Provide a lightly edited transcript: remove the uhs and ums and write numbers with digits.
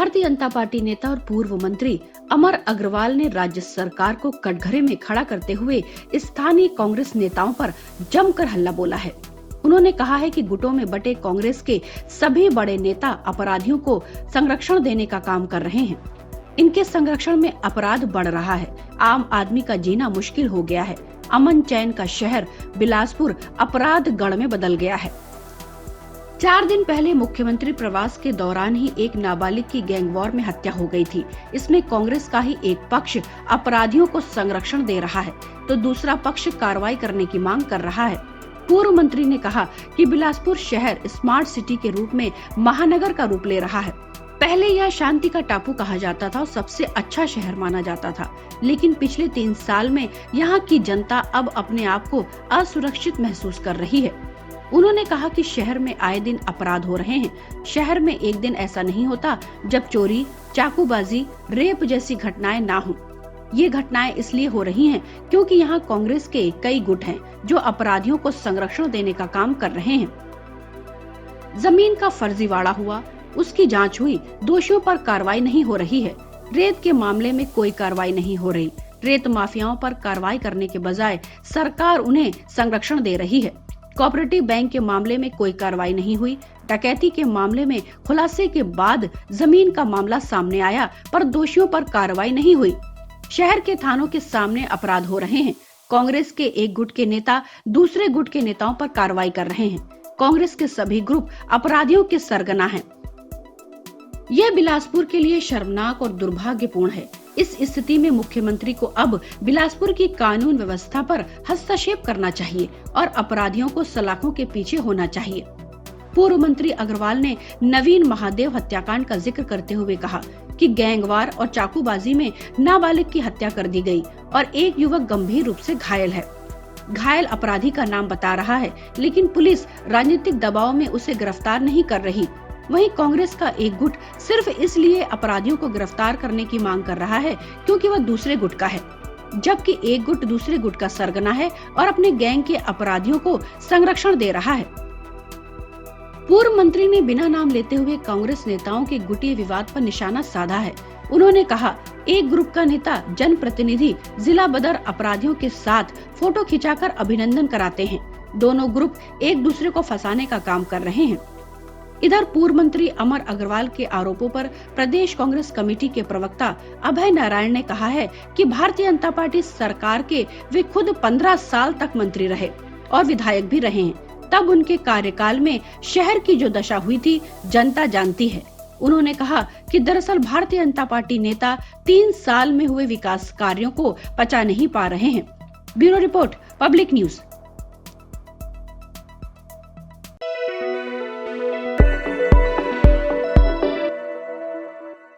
Bharatiya Janata party नेता और पूर्व मंत्री अमर अग्रवाल ने राज्य सरकार को कटघरे में खड़ा करते हुए स्थानीय कांग्रेस नेताओं पर जमकर हल्ला बोला है। उन्होंने कहा है कि गुटों में बटे कांग्रेस के सभी बड़े नेता अपराधियों को संरक्षण देने का काम कर रहे हैं। इनके संरक्षण में अपराध बढ़ रहा है। आम आदमी का जीना मुश्किल हो गया है। अमन चैन का शहर बिलासपुर अपराध गढ़ में बदल गया है। 4 दिन पहले मुख्यमंत्री प्रवास के दौरान ही एक नाबालिग की गैंगवॉर में हत्या हो गई थी। इसमें कांग्रेस का ही एक पक्ष अपराधियों को संरक्षण दे रहा है तो दूसरा पक्ष कार्रवाई करने की मांग कर रहा है। पूर्व मंत्री ने कहा कि बिलासपुर शहर स्मार्ट सिटी के रूप में महानगर का रूप ले रहा है। पहले यह शांति का टापू कहा जाता था और सबसे अच्छा शहर माना जाता था, लेकिन पिछले 3 साल में यहाँ की जनता अब अपने आप को असुरक्षित महसूस कर रही है। उन्होंने कहा कि शहर में आए दिन अपराध हो रहे हैं। शहर में एक दिन ऐसा नहीं होता जब चोरी, चाकूबाजी, रेप जैसी घटनाएं ना हों। ये घटनाएं इसलिए हो रही हैं क्योंकि यहाँ कांग्रेस के कई गुट हैं जो अपराधियों को संरक्षण देने का काम कर रहे हैं। जमीन का फर्जीवाड़ा हुआ, उसकी जांच हुई, दोषियों पर कार्रवाई नहीं हो रही है। रेत के मामले में कोई कार्रवाई नहीं हो रही। रेत माफियाओं पर कार्रवाई करने के बजाय सरकार उन्हें संरक्षण दे रही है। कोऑपरेटिव बैंक के मामले में कोई कार्रवाई नहीं हुई। डकैती के मामले में खुलासे के बाद जमीन का मामला सामने आया पर दोषियों पर कार्रवाई नहीं हुई। शहर के थानों के सामने अपराध हो रहे हैं। कांग्रेस के एक गुट के नेता दूसरे गुट के नेताओं पर कार्रवाई कर रहे हैं। कांग्रेस के सभी ग्रुप अपराधियों के सरगना हैं। यह बिलासपुर के लिए शर्मनाक और दुर्भाग्यपूर्ण है। इस स्थिति में मुख्यमंत्री को अब बिलासपुर की कानून व्यवस्था पर हस्तक्षेप करना चाहिए और अपराधियों को सलाखों के पीछे होना चाहिए। पूर्व मंत्री अग्रवाल ने नवीन महादेव हत्याकांड का जिक्र करते हुए कहा कि गैंगवार और चाकूबाजी में नाबालिग की हत्या कर दी गई और एक युवक गंभीर रूप से घायल है। घायल अपराधी का नाम बता रहा है, लेकिन पुलिस राजनीतिक दबाव में उसे गिरफ्तार नहीं कर रही। वहीं कांग्रेस का एक गुट सिर्फ इसलिए अपराधियों को गिरफ्तार करने की मांग कर रहा है क्योंकि वह दूसरे गुट का है, जबकि एक गुट दूसरे गुट का सरगना है और अपने गैंग के अपराधियों को संरक्षण दे रहा है। पूर्व मंत्री ने बिना नाम लेते हुए कांग्रेस नेताओं के गुटीय विवाद पर निशाना साधा है। उन्होंने कहा, एक ग्रुप का नेता जनप्रतिनिधि जिला बदर अपराधियों के साथ फोटो खिंचाकर अभिनंदन कराते हैं। दोनों ग्रुप एक दूसरे को फंसाने का काम कर रहे हैं। इधर पूर्व मंत्री अमर अग्रवाल के आरोपों पर प्रदेश कांग्रेस कमेटी के प्रवक्ता अभय नारायण ने कहा है कि भारतीय जनता पार्टी सरकार के वे खुद 15 साल तक मंत्री रहे और विधायक भी रहे हैं। तब उनके कार्यकाल में शहर की जो दशा हुई थी जनता जानती है। उन्होंने कहा कि दरअसल भारतीय जनता पार्टी नेता 3 साल में हुए विकास कार्यों को पचा नहीं पा रहे हैं। Bureau report, public news.